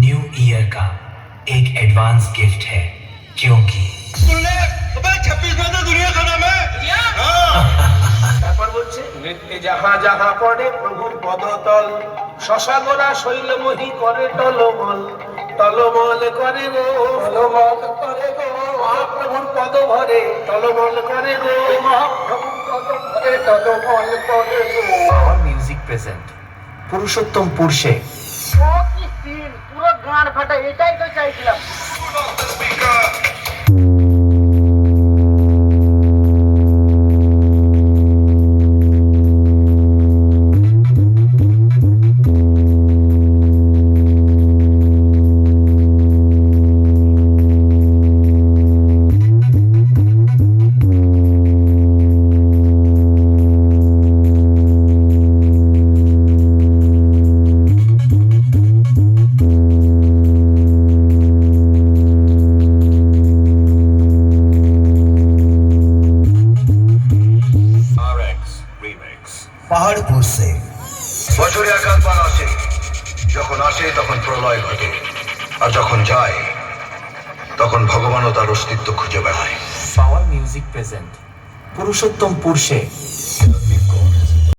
New year का एक advance gift है क्योंकि सुनले 26 में तो दुनिया का नाम है তারপর বলছে নৃত্যে যাহা যাহা পড়ে প্রভুর পদতল শশাগোরা শৈলমোহী করে টলমল টলমল করে গো টলমল করে গো মহাপ্রভুর পদ ভরে টলমল করে গো মহাপ্রভুর পদ ভরে টলমল করে গো। पावर म्यूजिक प्रेजेंट पुरुषोत्तम पुरुषे ও কি সিন, পুরো গান ফাটা, এটাই তো চাইছিলাম। पहाड़पुर से বছরে একাধবার আসে, যখন আসে তখন প্রলয় ঘটে, আর যখন যায় তখন ভগবানও তার অস্তিত্ব খুঁজে বেড়ায়। पावर म्यूजिक प्रेजेंट पुरुषोत्तम पुरुषे